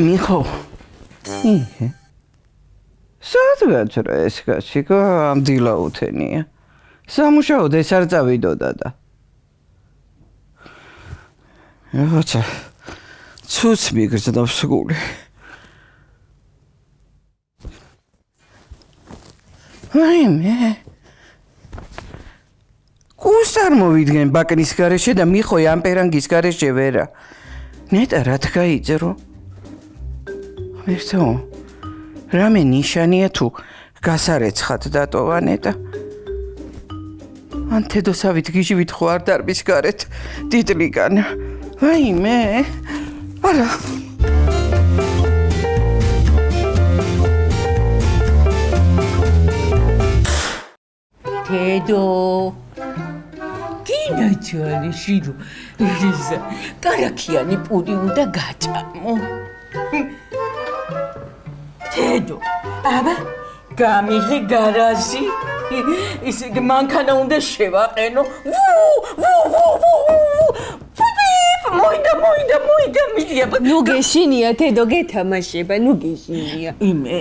მიხო სადღაც რა ეს კაცი გამდილა უთენია სამუშაოდ ეს არ წავიდოდა და რაღაცა ცუც მიგრძნობს გული ვაიმე კუს არ მოვიდგენ ბაკნის გარეშე და მიხო ამპერანგის გარეშე ვერა ნეტა რა თქაიძრო ერთო რამე ნიშანია თუ გასარეცხად დატოვა ნეტა ან თედოსავით გიჟივით ხო არ დარბის გარეთ დიდლიგან ვაიმე არა თედო გინაჩვალი შირო იზა კარაქიანი პური უნდა გაჭამო თედო აბა გამიღე გარაჟი ისე მანქანა უნდა შევაყენო მოიდა მიდია ნუ გეშინია თედო გეთამაშება ნუ გეშინია იმე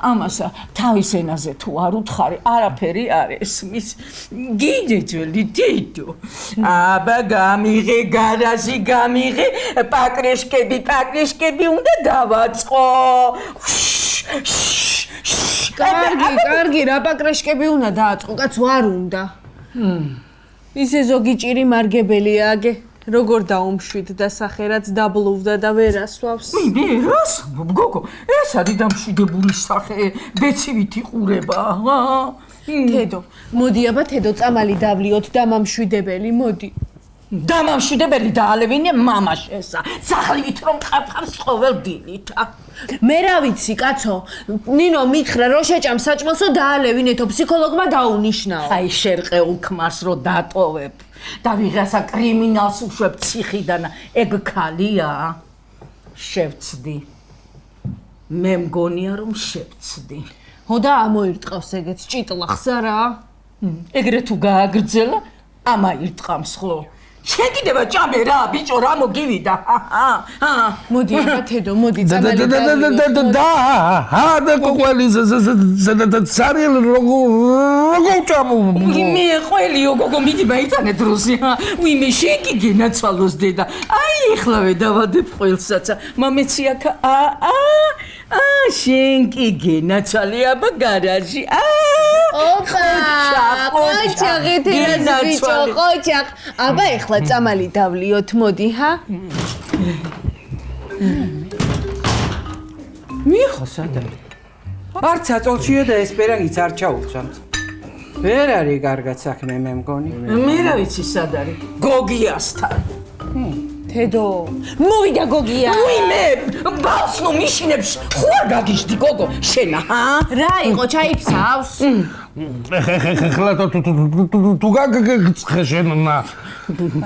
ამას თავის ენაზე თუ არ უთხარი არაფერი არ ესმის გინეჯველი თედო აბა გამიღე გარაჟი გამიღე პაკრეშკები უნდა დავაწყო კარგი რა პაკრეშკები უნდა დააწყო კაც ვარ უნდა ისე ზოგი ჭირი მარგებელია აგე როგორ დაუმშვით და სახელაც დაბლოვდა და ვერ ასვავს მე რას გოგო ეს არის დამშვიდებული სახე ბეცივით იყურება თედო მოდი აბა თედო წამალი დავლიოთ დამამშვიდებელი მოდი დამამშვიდებელი დაალევინე მამაშესა სახლივით რომ ყაფყავს ყოველ დილით მე რა ვიცი კაცო ნინო მითხრა რო შეჭამ საჭმელსო დაალევინეთო ფსიქოლოგმა დაუნიშნაო აი შერყეულ ქმარს რო დატოვებ და ვიღასა კრიმინალს უშვებ ციხიდან ეგ ქალია შევცდი მე მგონია რომ შევცდი ხო და ამოირტყავს ეგეც ჭიტლახს არა ეგრე თუ გააგრძელა ამაირტყამს ხო შენ კიდევა ჭამე რა ბიჭო რა მოგივიდა მოდი აბა თედო მოდი წამალი და და ყოველი ზარიელ როგორ ჭამო მე ყველიო გოგო მიდი მაიცანე დროსი ვიმე შენ კი გენაცვალოს დედა აი ეხლავე დავადებ ყველსაც მამეცი აქ შენ კი გენაცვალე აბა გარაჟი ყოჩაღი თერაზ ბიჭო ყოჩაღ აბა ეხლა წამალი დავლიოთ მოდი ჰა მიხო სადა არც აწოლშია და ესპერანგიც არ ჩაუცვამთ ვერ არის კარგად საქმე მე მგონი მე რა ვიცი სად არის გოგიასთან თედო მოვიდა გოგია ვიმე ბავშვს ნუ მიშინებს ხო არ გაგიჟდი გოგო შენა რა იყო ჩაიფსავს ხლა თუ გაგცხეშენა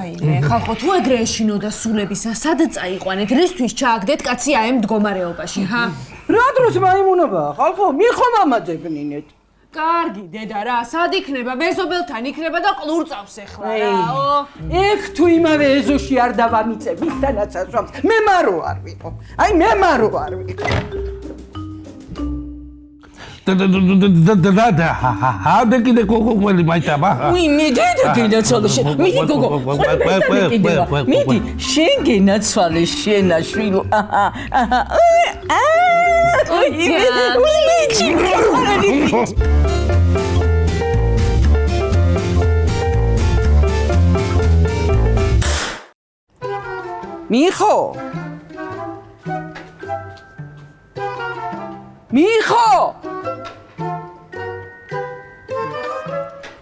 აიმე ხალხო თუ ეგრე ეშინოდა სულებისა სად წაიყვანეთ რისთვის ჩააგდეთ კაცი აი ამ მდგომარეობაში ჰა რა დროს მაიმუნობა ხალხო მიხო მამაძებნინეთ კარგი დედა რა სად იქნება მეზობელთან იქნება და ყლურწავს ეხლა რაო ეხ თუ იმავე ეზოში არ დავამიწე ვისთანაც ასვამს მე მარო არ ვიყო აი მე მარო არ ვიყო და ჰადა კიდე ყოველი მაიტაბა ვინე დედა გენაცვალე მიდი გოგო მიდი შენ გენაცვალე შენა შვილო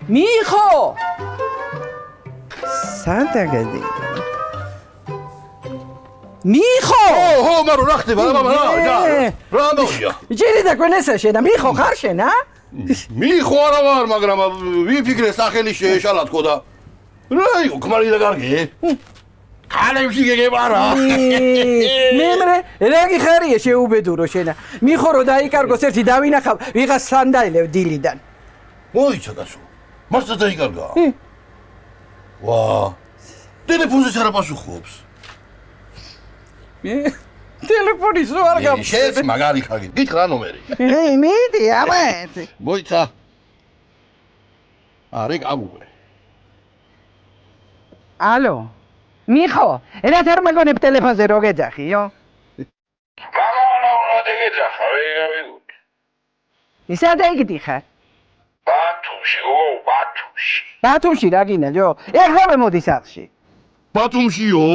მიხო სანტა გადი მიხო ო მარო რა ხდება რა მოვია ჯერი და კონესა შენა მიხო ხარ შენა მიხო არა ვარ მაგრამ ვიფიქრე სახელი შეეშალა თქო და რა იყო ქმარი და კარგი ხალებში გეგებარა მემრე რა გიხარია შეუბედურო შენა მიხო რო დაიკარგოს ერთი დავინახავ ვიღას სანდაილებ დილიდან მოიცა გასო მასა დაიკარგა. ვა. ტელეფონზე არ პასუხობს. ტელეფონის რო არ გაქვს. შენ მაგარი ხარ. გითხრა ნომერი. მიდი, ამეთ. მოიცა. არე გამუღე. ალო. მიხო, რა თარ მაგონებ ტელეფონზე რო გეძახიო? მამაო, დაგეძახა, ვიგულ. ისა დაიგდიხარ? ბათუმში. ბათუმში რა გინდა, ეხლა მოდი სახლში. ბათუმშიო.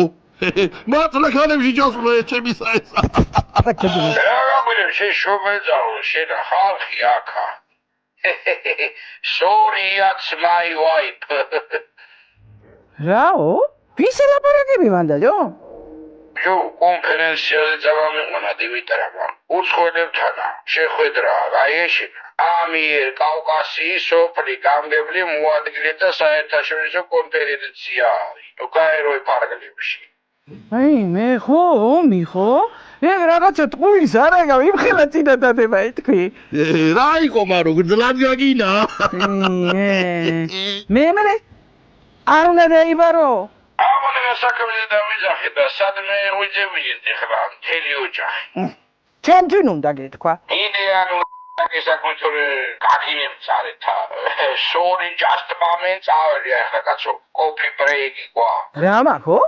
მართლა ხანებში ჩასვლა ჩემი საესა. რა გვინდა შეშობეძაო, შენ ხალხი აქა. Sorry, it's my wife. რაო? ვის ელაპარაკები მანდა, ჯო, კონფერენციაზე წავამიყონა დიმიტრიამ. უცხოელებთანა შეხვედრა, გაიეში. ამიერ კავკასიის სოფლი გამგებლი მოადგილეთა საერთაშორისო კონფერენცია. გაეროე პარკლებში. აი, მე მიხო? ეგ რაღაცა ტყუის არაგა იმხელა წინა დადება ეთქვი. რა იყო მარო გძლად გაგინა. მე არ უნდა დაიბარო. ამონა საქმეზე დავიძახე და სადმე უძებიეთ ახლა მთელი ოჯახი. ჩემ თვინ უნდა გეთქვა. იდეალურ საკუთრე კაკინებცარეთა. Sorry, just a moment, წავედი ახლა კაცო, coffee break ყვა. რა მაქო?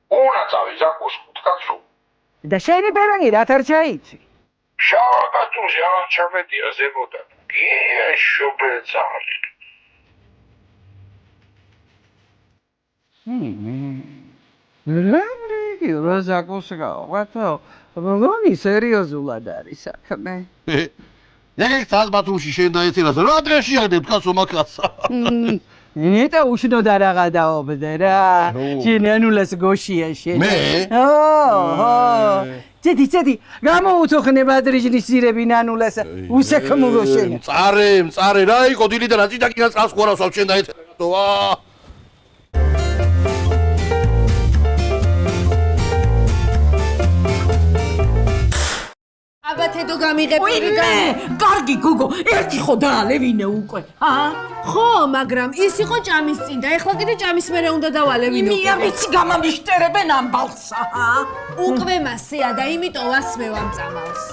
უნდა წავიზაკოს კაცო. და შენი პერანგი რა თარ ჩაიცი? შავა კაცოზე არ ჩამედია ზემოდან. გია შუბეცალი. რა ზაკოს გავყავ? როგორი სერიოზულად არის საქმე? ეგ თალ ბათუმში შენ დაეცილას რა დღეში აღდებ კაცო მაგას. ნეტა უშნოდა რაღა დაობდე რა. შენ ანულას გოშია შენ. მე? წედი, გამოუცოხნე ბადრიჟნის ძირები ნანულას უსაქმურო შენ. მწარე რა იყო დილიდან აწიდა კიდე წყალს ხوارავსავ შენ დაეცილას ვა. აბა თედო გამიღებული კარგი გოგო, ერთი ხო დაალევინე უკვე. ხო, მაგრამ ის იყო ჭამის წინ და ეხლა კიდე ჭამის მერე უნდა დავალევინო. იმია ვიცი გამამიშტერებენ ამ ბალსა. უკვე მასეა და იმიტომ ვასმევ ამ წამალს.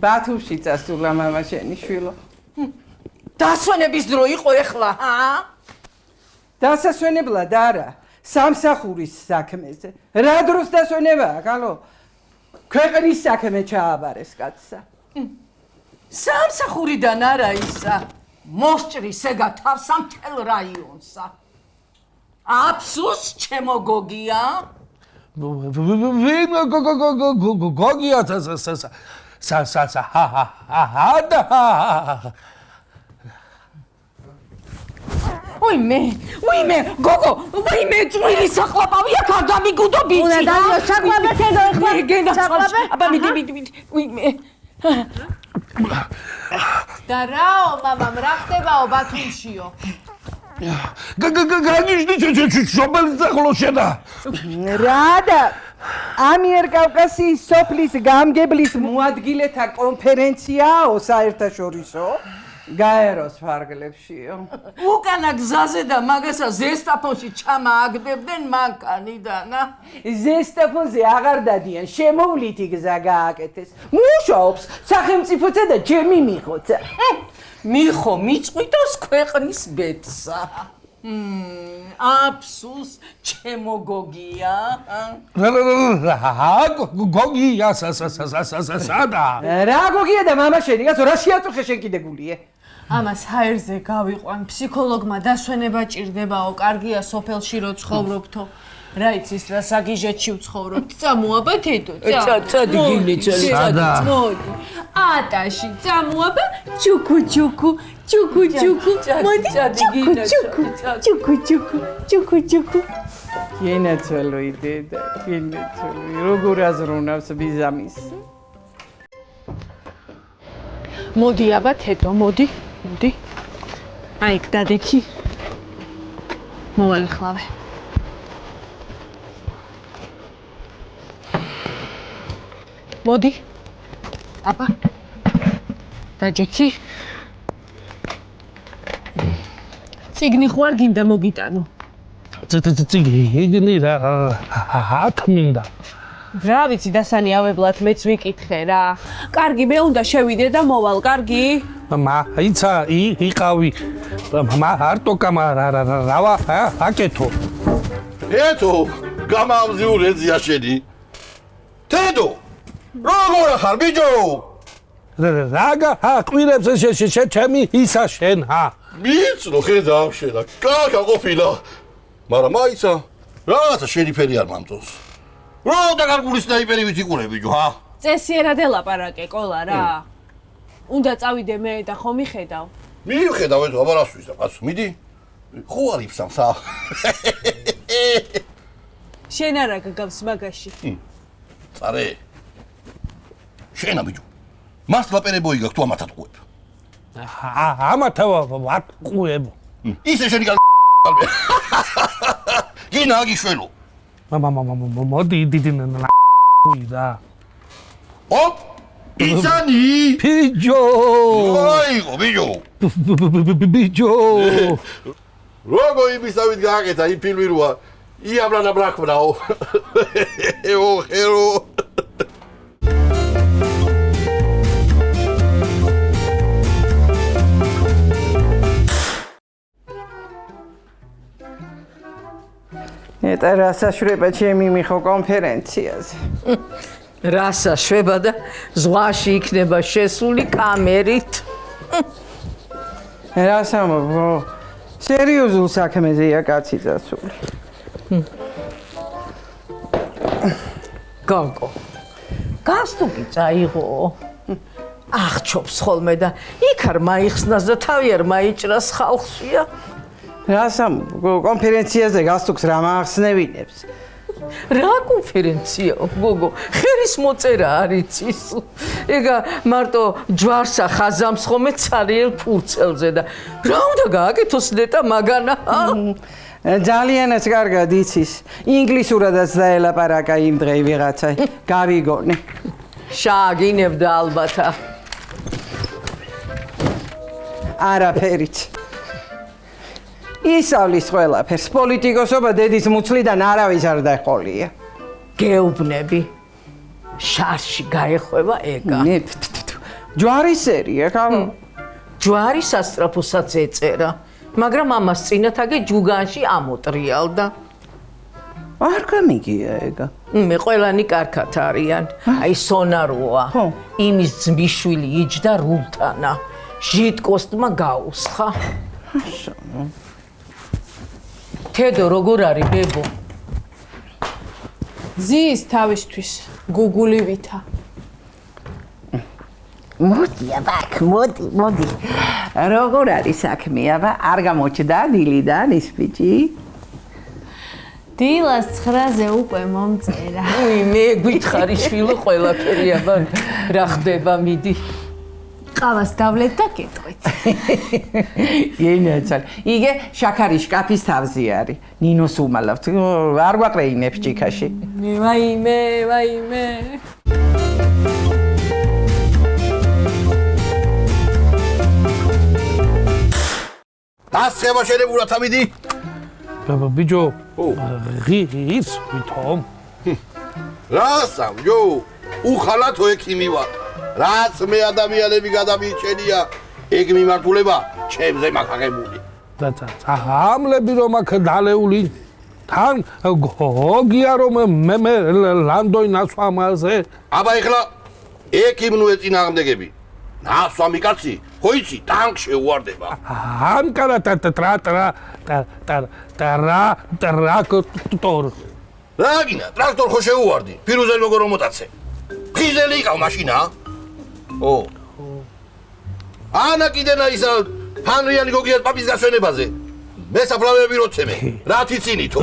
ბათუმში წასულა მამა შენი შვილო. დასვენების დრო იყო ეხლა, დასასვენებლად არა. სამსახურის საქმეზე. რა დროს დასვენებაა, კალო? ქვეყნის საქმე ჩააბარეს კაცსა. სამსახურიდან არა ისა. მოსჭრის ეგა თავსა მთელ რაიონსა. აფსუს ჩემო გოგია. ვინ გოგია ვიმე, გოგო, ვიმე წვილი საყლაპავი აქ არ დამიგუდო ბიჭი. უნდა დავიო საყლაპე თედო ეხლა. საყლაპე? აბა მიდი, ვიმე. და რაო, მამამ, რა ხდებაო ბათუმშიო? გაგიჟდი შობელი ძაღლო შედა. რა და ამიერკავკასიის სოფლის გამგებლის მოადგილეთა კონფერენციაო საერთაშორისო გაეროს ფარგლებშიო. უკანა გზაზე და მაგასა ზესტაფონში ჩამააგდებდნენ მანქანიდანა. ზესტაფონზე აღარ დადიან, შემოვლითი გზა გააკეთეს. მუშაობს სახელმწიფოცა და ჩემი მიხოცა. მიხო მიწყვიტოს ქვეყნის ბედსა. აფსუს ჩემო გოგია. გოგია სადა. რა გოგია და მამა შენი, კაცო, რა შეაწუხე შენ კიდე გულიე? ამას ჰაერზე გავიყვან, ფსიქოლოგმა დასვენება ჭირდებაო, კარგია სოფელში რო ცხოვრობთო. რა იცის რა საგიჟეთში ვცხოვრობთ. წამოაბა თედო, წადი სადა. მოდი. ატაში წამოაბა ჩუკუ. მოდი ჩუკუ. გენაცვალო იდედა, გენაცვალო. როგორ აზროვნავს ბიზამის? მოდი აბა თედო, მოდი. აი, დადექი. მოვალხლავე. მოდი. აბა. დაჯექი? ციგნი ხო არ გინდა მოგიტანო? ციგნი რა მინდა. რა ვიცი დასანი ავებლად მეც ვიკითხე რა. კარგი მე უნდა შევიდე და მოვალ, კარგი? მაიცა იყავი მარტო კამარა აკეთო. ეთო, გამამზიურ ეძია შენი. თედო, როგორ ახარ ბიჭო? რაღა ყვირებს ჩემი ისა შენ მიცნო ხედავ შენა, კაკა ყოფილა. მაგრამ მაიცა, რაღაცა შენი ფერი არ მამწონს. რო დაგარგული სნაიპერი ვიტიყურე ბიჭო, წესიერად ელაპარაკე ყოლა რა. უნდა წავიდე მე და ხო მიხედავ. მიხედავ ეთო, აბა რას ვიზა, კაცო, მიდი. ხო არ იფსამსა. შენ არა გაგავს მაგაში. წარე. შენა ბიჭო. მას ლაპერებოი გაქვს თუ ამათად ყუებ. ამათა ვატყუებ. ისე შენი კალბე. გინა აგიშველო. მოდი დიდი და. ოპ! იცანი! ბიჭო! აიგო ბიჭო. ბიჭო! როგორ იმისავით გააკეთა იმ ფილმი როა იაბრანა ბრაქმნაო. ო ხერო. ეტა რასაშვება ჩემი მიხო კონფერენციაზე. რასაშვება და ზღვაში იქნება შესული კამერით. რასამობ, სერიოზულ საქმეზეა კაცი წასული. გოგო, გასტუკი წაიღო. აღჩობს ხოლმე და იქ არ მაიხსნას და თავი არ მაიჭრას ხალხშია. რასამობ, კონფერენციაზე გასტუქს რა მაახსნევინებს. რა კონფერენციაო, გოგო, ხერის მოწერა არ იცის. ეგა მარტო ჯვარსა ხაზამს ხოლმე ცარიელ ფურცელზე და რა უნდა გააკეთოს ნეტა მაგანა? ძალიანაც კარგად იცის. ინგლისურადაც დაელაპარაკა იმ დღე ვიღაცა. გავიგონე. შააგინებდა ალბათა. არაფერით. ისავლის ყველაფერს. პოლიტიკოსობა დედის მუცლიდან არავის არ დაეყოლია. გეუბნები. შარში გაეხვევა ეგა. ჯვარისერია, ხა? ჯვარი სასტრაფოსაც ეწერა, მაგრამ ამას წინათაგე ჯუგანში ამოტრიალდა. არ გამიგია ეგა. მე ყველანი კარგად არიან. აი სონაროა. იმის ძმისშვილი იჯდა რულთანა. ჟიტკოსტმა გაუსხა. თედო როგორ არის ბებო? ზის თავისთვის გუგულივითა. მოდი აბაკ, მოდი. როგორ არის საქმე, აბა? არ გამოჩნდა დილიდან ის ბიჭი? დილას 9-ზე უკვე მომწერა. მე გითხარი შვილო ყველაფერი აბა რა ხდება მიდი. ყავას დავლეთ და გეტყვით. ენაცალ. იგე შაქარი შკაფის თავზე არის. ნინოს უმალავთ. არ გვაყრეინებს ჭიქაში. ვაიმე. დასწება შენებურად ამიდი. ბიჭო, ღირს ვითომ. რასამ, ჯო, უხალათო ექიმი ვარ. რაც მე ადამიანები გადამიჩენია, ეგ მიმართულება ჩემზე მაგაღებული. და ამლები რომ აქ დალეული თან გოგია რომ მე ლანდოი ნასვამაზე. აბა ეხლა ექიმნუ ეწინააღმდეგები. ნასვამი კაცი, ხო იცი, ტანკში უვარდება. ამკარა ტრაქტორ. რა გინა, ტრაქტორ ხო შეუვარდი? ფირუზელი მოგო რომ მოტაცე. ხიზელი იყავ მაშინა? ო. ანა კიდენა ისა ფანრიანი გოგიას პაპის გასვენებაზე. მე საფლავები როცემე. რა თიცინითო?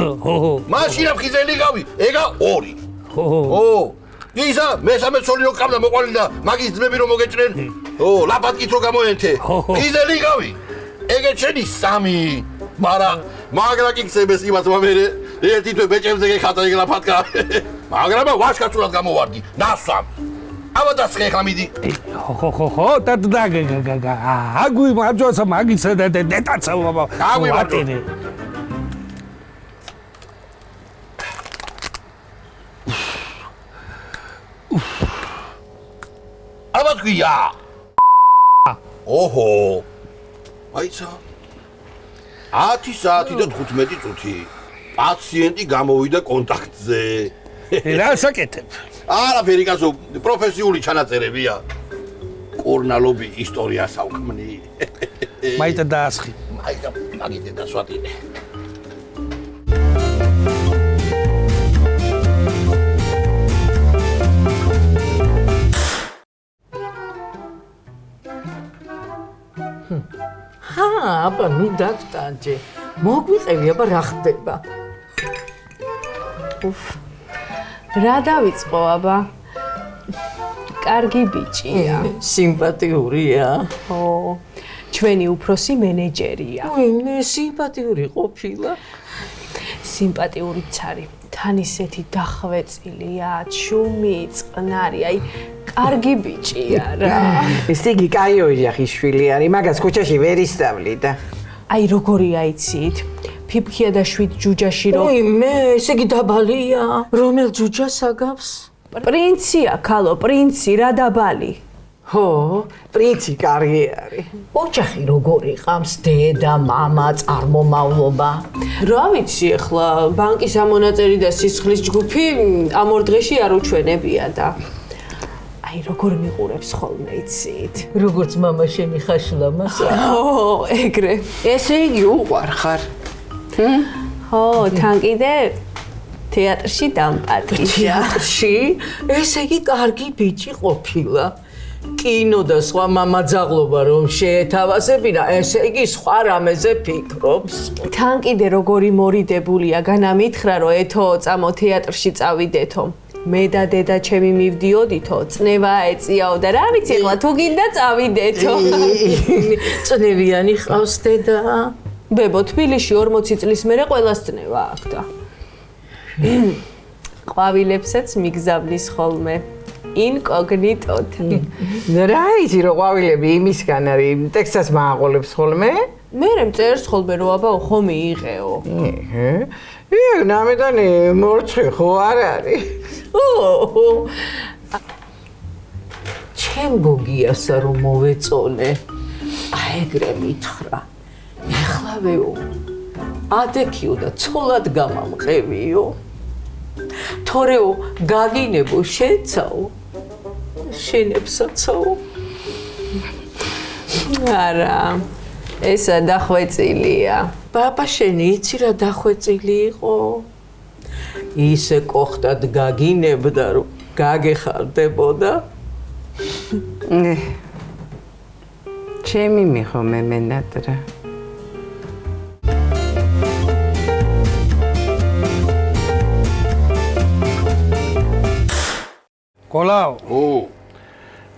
მაშინა ხიზელი იყავი, ეგა 2. ო. ისა მესამე ცოლი რო ყავდა მოყვალი და მაგის ძმები რომ მოგეჭრენ. ო, ლაპატკით რო გამოენთე. ხიზელი იყავი. ეგეც შენი 3. მაგრა კიქსებეს იმათ მომერე. ერთი თვე ბეჭებზე გეხატა ეგ ლაპატკა. მაგრამ ვაშკაცურად გამოვარდი. ნასვამ. აბა დასხე ხა მიდი. ხო და აგვი მაჯოსა მაგისა და დეტაცა ბაბა. აგვი მაჯო. აბა თქვია. ოჰო. აიცა. 10 საათი და 15 წუთი. პაციენტი გამოვიდა კონტაქტზე. რა საკეთებ? არაფერი კაცო, პროფესიული ჩანაწერებია. კორნალობი ისტორია საუქმნი. მაიტა დაასხი. მაიტა მაგიტე დასვატინე. აბა ნუ დაგტანჯე. მოგვიყევი, აბა რა ხდება? რა დავიწყო აბა? კარგი ბიჭია. სიმპათიურია. ო, ჩვენი უფროსი მენეჯერია. მე სიმპათიური ყოფილა. სიმპათიურიც არის. თან ისეთი დახვეწილია, ჩუმი, წყნარი, აი, კარგი ბიჭია რა. ეს იგი კაი ოჯახის შვილი არის, მაგას ქუჩაში ვერ ისწავლი და. აი, როგორი აიცით? ფიფქია და 7 ჯუჯაში რო მე ესე იგი დაბალია. რომელ ჯუჯას აგავს? პრინცია, ქალო, პრინცი, რა დაბალი. ხო, პრინცი კარგი არის. ოჯახი როგორი ყავს? დედა, მამა, წარმომავლობა. რა ვიცი ახლა, ბანკის ამონაწერი და სისხლის ჯგუფი ამ ორ დღეში არ უჩვენებია და აი როგორ მიყურებს ხოლმე იცით? როგორც მამა შენი ხაშლა მასა. ო, ეგრე. ესე იგი უყვარ ხარ. ხო, თან კიდე თეატრში დამპატიჟა. თეატრში? ესე იგი კარგი ბიჭი ყოფილა. კინო და სხვა მამაძაღლობა რომ შეეთავაზებინა, ესე იგი სხვა რამეზე ფიქრობს. თან კიდე როგორი მორიდებულია, განამითხრა რომ ეთო წამო თეატრში წავიდეთო. მე და დედა ჩემი მივდიოდითო, წნევა ეწიაო და რა ვიცი ახლა თუ გინდა წავიდეთო. წნევიანი ყავს დედა? ბებო თბილისში 40 წლის მერე ყველას წნევა აქვს და ყვავილებსაც მიგზავნის ხოლმე. ინკოგნიტოთ. რა იცი რომ ყვავილები იმისგან არის, ტექსტს მააყოლებს ხოლმე? მე მწერს ხოლმე რომ აბა ხომ მიიღეო. ნამედანი მორცხვი ხო არ არის? ჩემ გოგიასა რომ მოვეწონე, აეგრე მითხრა. ეხლავეო, ადექიო და ცოლად გამამყევიო. თორეო, გაგინებო შეცაო. შენებსაცაო. არა, ესა დახვეწილია. ბაბა შენი იცი რა დახვეწილი იყო? ისე კოხტად გაგინებდა რომ გაგეხარდებოდა. ჩემი მიხო მე მენატრა. კოლაო.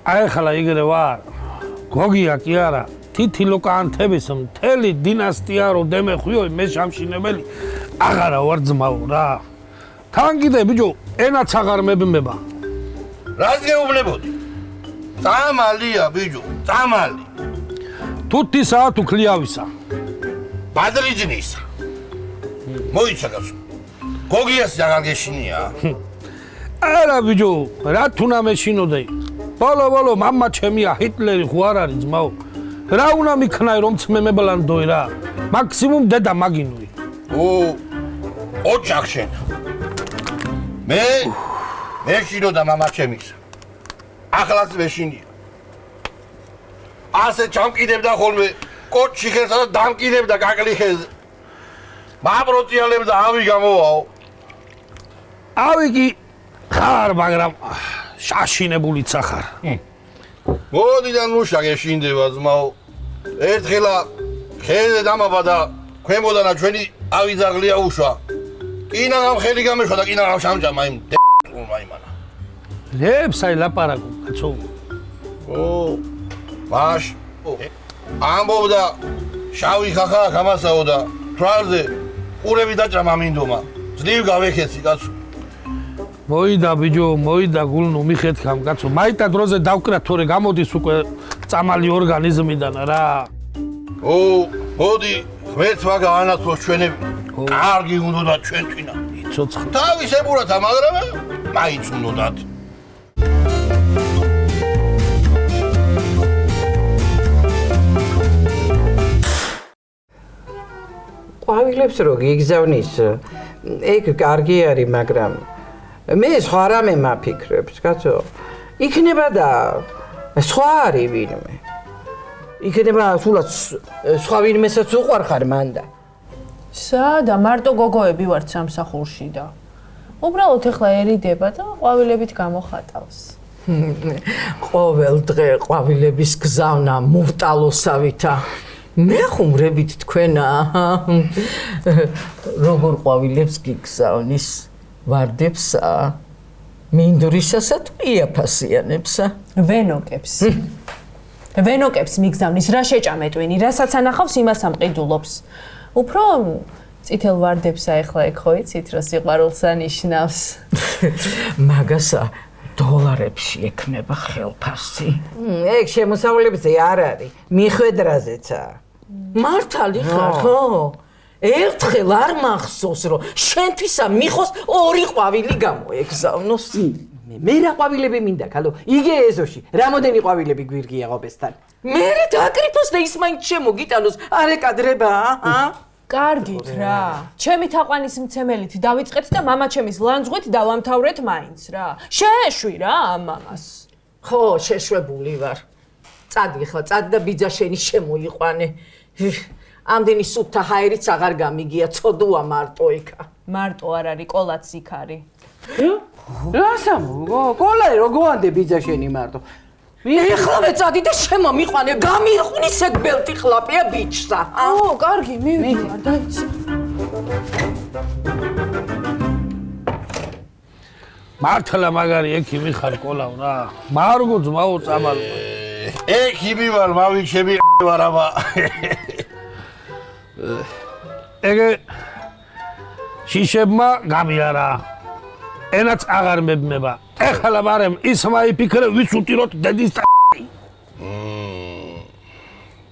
აი ხლა იგრე ვარ. გოგია კი არა. თითილოკანთების მთელი დინასტია რო დემეხვიო მე შამშინებელი აღარა ვარ ძმაო რა. თან კიდე ბიჭო ენაც აღარ მებმება. რას გეუბნებოდი? წამალია ბიჭო, წამალი. თუთი საათი ქლიავისა. ბადრიჯნისა. მოიცა კაცო. გოგიას აღარ გეშინია. არა ბიჭო, რა თუნა მეშინოდე. ბოლო მამა ჩემია ჰიტლერი ხო არ არის ძმაო. რა უნდა მიქნაი რომ წმემებლანდოი რა. მაქსიმუმ დედა მაგინოი. ოჯახშენ. მე მეშინოდა მამა ჩემის. ახლაც მეშინია. ასე ჩამკიდებდა ხოლმე კოჩი ხესა და დამკიდებდა კაკლის ხეზე. მაბროციალებდა ავი გამოვაო. ავი კი ხარ, მაგრამ შაშინებულიც ახარ. მოდი და ნუ შაგეშინდება ძმაო. ერთხელა ხეზე დამაბადა ქვემოდანა ჩვენი ავიძაღლია უშვა. კინაღამ ხელი გამეშვა და კინაღამ შამჭამა იმ დ***მა იმანა. ლეფსაი ლაპარაკო, კაცო. მაშ ამბობდა შავი ხახა გამასაო და თვალზე ყურები დაჭრა მამინდომა. ძლივ გავეხეცი კაცო. მოიდა ბიჭო, მოიდა გულნუ მიხეთქამ კაცო. მაიტა დროზე დავკრა თორე გამოდის უკვე წამალი ორგანიზმიდან რა. მოდი, ღმერთმა გაანათლოს ჩვენები. კარგი უნდათ ჩვენთვინა. ცოცხლ. თავისებურათა, მაგრამ მაინც უნდათ. ყვავილებს რო გიგზავნის, ეგ კარგი არის, მაგრამ მე სხვა რამე მაფიქრებს, კაცო. იქნება და სხვა არის ვინმე. იქნება სულაც სხვა ვინმესაც უყვარხარ მანდა. სადა მარტო გოგოები ვართ სამსახურში და უბრალოდ ეხლაერიდება და ყვავილებით გამოხატავს. ყოველ დღე ყვავილების გზავნა მურტალოსავითა. მე ხუმრებით თქვენა. როგორ ყვავილებს გიგზავნის ვარდებსა? მინდვრისასა თუ იაფასიანებსა? ვენოკებს. ვენოკებს მიგზავნის, რა შეჭამეტვინი, რასაც ანახავს, იმას ამყიდულობს. უფრო წითელ ვარდებსა ეხლა ეგ ხო იცით, რა სიყვარულს ანიშნავს. მაგასა დოლარებში ექნება ხელფასი. ეგ შემოსავლებზე არ არის, მიხვედრაზეცა. მართალი ხარ, ხო? ერთხელ არ მახსოვს, რომ შენთვისა მიხოს 2 ყვავილი გამოეგზავნოს. მე რა ყვავილები მინდა, ქალო? იგე ეზოში, რამოდენი ყვავილები გვირგია ღობესთან. მე დაკრიფოს და ის მაინც შემოგიტანოს, არ ეკადრება, კარგით რა. ჩემი თაყვანის მცემელით დავიწყეთ და მამაჩემის ლანძღვით დავამთავრეთ მაინც რა. შეეშვი რა ამ მამას. ხო, შეშვებული ვარ. წადი ხლა, წადი და ბიძა შენი შემოიყვანე. ამდენი სუფთა ჰაერიც აღარ გამიგია, ცოდუა მარტო იქა. მარტო არ არის, კოლაც იქ არის. რასამო, კოლა რო გოანდე ბიძა შენი მარტო. ეხლავე წადი და შემომიყვანე, გამიყვნის ეგ ბელტი ხლაპია ბიჭსა. კარგი, მივიდივარ, დაიცი. მართლა მაგარი ექიმი ხარ კოლავ რა. მარგო ძმაო წამალ. ექიმი ვარ, მავიჩები ვარ აბა. ეგე შიშებმა გამიარა. ენაც აღარ მებმება. ეხლა მარემ ის მაიფიქრე ვის უტიროთ დედის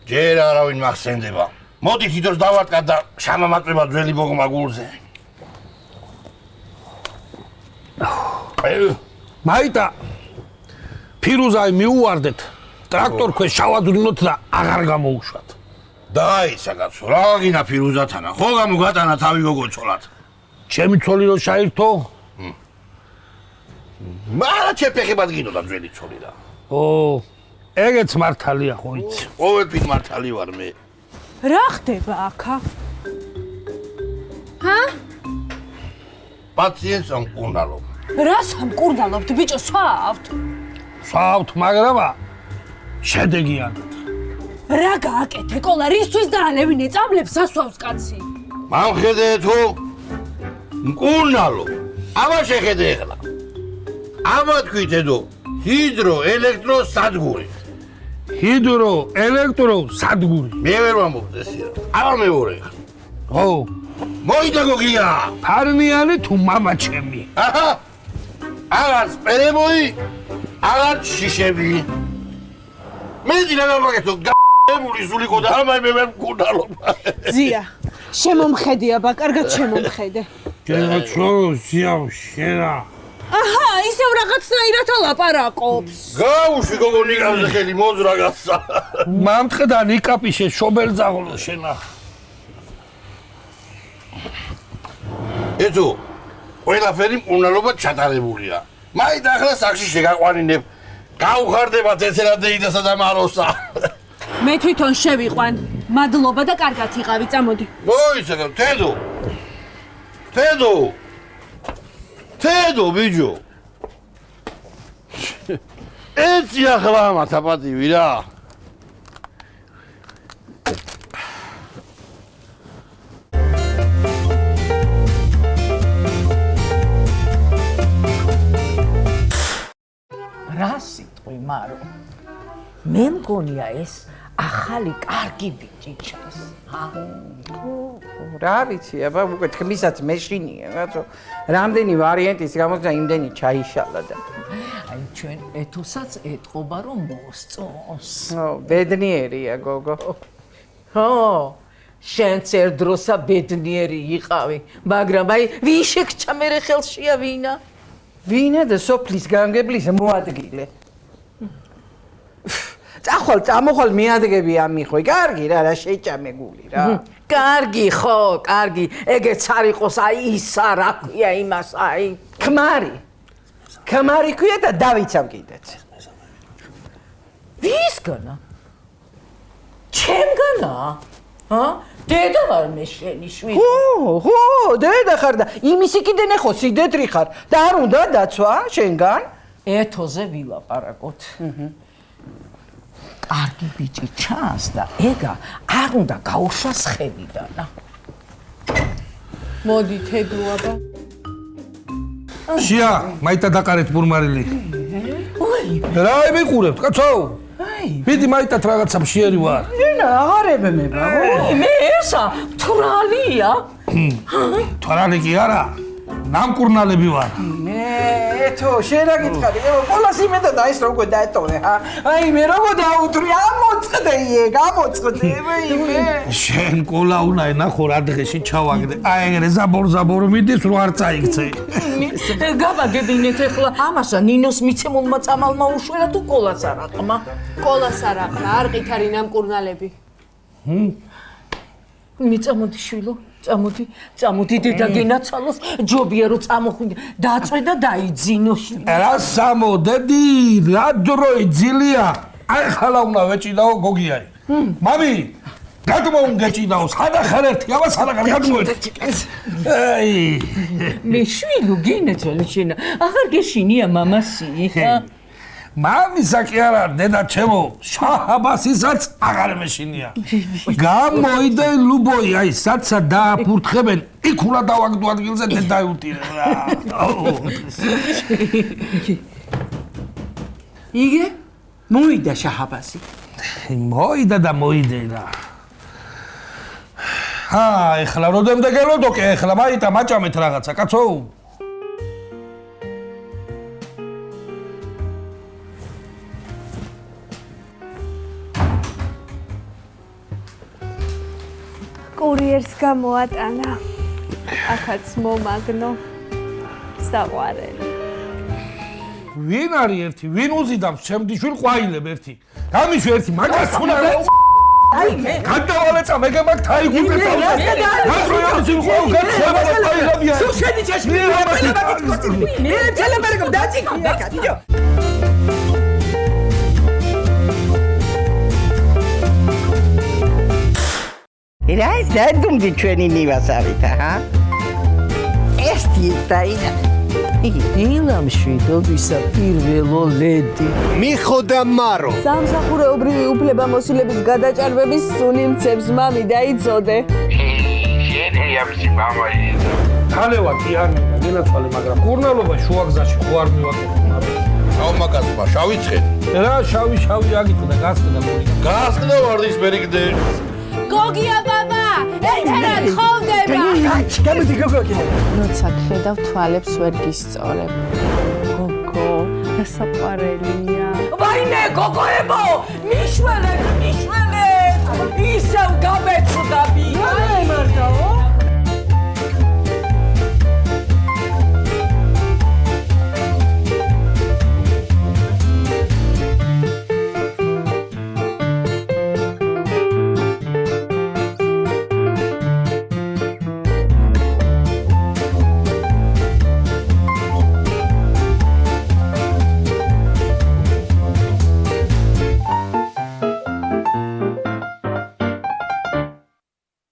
ჯერ არავინ მახსენდება. მოდი თვითონ დავატკათ და შამამაწვება ძველი ბოგმა გულზე. მაიტა ფირუზაი მიუვარდეთ. ტრაქტორ ქვეშ შავადრინოთ და აღარ გამოუშვათ. დაიცა კაცო, რა გინა ფირუზათანა? ხო გამოგატანა თავი გოგოცოლად. ჩემი ცოლი რო შაირთო? მარა ჩეფეხებად გინოდა ძველი ცოლი რა. ეგეც მართალია ხო იცი. ყოველთვის მართალი ვარ მე. რა ხდება აქა? პაციენტს ამკურნალობ. რას ამკურნალობთ, ბიჭო, swavt? swavt, მაგრამ შედეგი არ. რა გააკეთე, კოლა, რისთვის დაალევინე წამლებს ასვავს კაცი? მამხედე თუ მკურნალობ. აბა შეხედე ეხლა. აბა თქვით ედო, ჰიდროელექტროსადგური. ჰიდროელექტროსადგური. მე ვერ ვამბობ ესე რა. აბა მეორე. ო, მოიდა გოგია. ფარნიანი თუ მამაჩემი. აჰა. აღარ სპერებოი, აღარ შიშები. მე დილა გამაგეთო გ***ებული სულიკო და ამაი მე მკურნალობ. ზია, შემომხედია ბა, კარგად შემომხედე. კაცო, ზიავ შენა. აჰა, ისევ რაღაცნაირად ალაპარაკობს. გაუშვი გოგო ნიკაპზე ხელი მოძრა გასცა. მამთხდა ნიკაპიშე შობელძაღლო შენა. ეთო, ყველაფერი მკურნალობად ჩატარებულია. მაინც ახლა სახში შეგაყვანინებ. გაუხარდებათ ეცერადეიდასა და მაროსა. მე თვითონ შევიყვან. მადლობა და კარგად იყავი, წამოდი. მოიცა, თედო. თედო, ბიჭო. ეცი ახლა ამათა პატივი რა. რა სიტყვი მარო? მე მგონია ეს ახალი კარგი ბიჭი ჩას. რა ვიცი, აბა უკვე თქმისაც მეშინია, რაცო რამდენი ვარიანტის გამოჩნდა იმდენი ჩაიშალა და აი ჩვენ ეთოსაც ეთყობა რომ მოსწონს. ბედნიერია გოგო. ხო, შენც ერთდროსა ბედნიერი იყავი, მაგრამ აი ვინ შეგჭა მერე ხელშია ვინა? ვინა და სოფლის განგებლის მოადგილე. წამოხვალ მიადგები ამიხო, კარგი რა შეჭამე გული რა. კარგი ხო, კარგი, ეგეც არ იყოს აი ისა რა ქვია იმას აი. ქმარი ქვია და დავიცავ კიდეც. ვისგანა? ჩემგანა? დედა ვარ მე შენი შვილი. ხო, დედა ხარ და იმისი კიდე ნახო სიდეთრი ხარ და არ უნდა დაცვა შენგან? ეთოზე ვილაპარაკოთ. კარგი ბიჭი ჩანს და ეგა არ უნდა გაუშვას ხედიდანა. მოდი თედო აბა. შია, მაიტა დაყარეთ ბურმარილი. რა მიყურებთ, კაცო? ვიდი მაიტათ რაღაცა მშიერი ვარ. ნინა, აღარ ებმება. მე ესა თვრალია. თვრალი კი არა. ნამკურნალები ვარ. ეთო, შენ რა გითხარი? ყველას იმედა და ეს როგორ დაეტოვე, ჰა? აი მე როგორ დაუთრი, ამოწყდე მე. შენ ყოლა უნდა ნახო რა დღეში ჩავაგდე. აი ეგრე ზაბორ მიდის რო არ წაიქცე. გაბაგებინეთ ახლა ამასა ნინოს მიცემულმა წამალმა უშვერა თუ ყოლას არაყმა? ყოლას არაყმა, არ ყითარი ნამკურნალები. მიწამოდი შვილო. წამოდი დედა გენაცალოს ჯობია რომ წამოხვიდე დაწვე და დაიძინო რა სამოდედი რა დრო იძილია აი ხალა უნდა ვეჭიდაო გოგიაი მამი გადმოუნგეჭიდაო სანახარ ერთი აბა სანახარ გადმოერთ აი მე შვილო გენაცვალე შენა აღარ გეშინია მამასი მამისა კი არა დედა ჩემო შაჰაბასისაც აღარ მეშინია გამოიდე ლუბოი აი საცა დააფურთხებენ იქ უნდა დავაგდო ადგილზე დედა უტირე რა იგე მოიდა შაჰაბასი მოიდა და მოიდე რა ეხლა როდემდე გელოდო კი ეხლა მაიტა მაჭამეთ რაღაცა კაცო კურიერს გამოატანა. აქაც მომაგნო. საყვარელი. ვინ არის ერთი? ვინ უზიდავს ჩემდიშვილ ყვაილებ ერთი? გამიშვი ერთი მაგას უნდა აი მე გადავალეცა მეგებაკ თაიგუპე თავზე. გაწოიოს იმ ყოველ გაწოება ყვაილებია. სუშენი ჩაშმი მე თელემერგო დაწიკი კატიო რა ის დადუმდი ჩვენი ნივასარით ჰა? ესტი დაინა. ილამშვიდობისა პირველო ლედი. მიხოდა მარო. სამსახურეობრივი უფლებამოსილების გადაჭარბების სუნი მცემს მამი დაიცოდე. შენი ამისი მამა ის. თალევა კი არ მინდა გენაცვალე მაგრამ კურნალობა შუაგზაში ხო არ მივაკეთებ ავმაკაცმა შავი ცხენი. რა შავი აგიტყდა გასყდა მორი. გასყდა ვარდის მერიგდე. გოგია ბაბა, ერთერად ხოვდება. გამოდი გოგო. როცა ხედავ თვალებს ვერ გისწორებ. გოგო, სასაყვარელია. ვაიმე გოგოებო, მიშველეთ. ისევ გამეწდა ბი.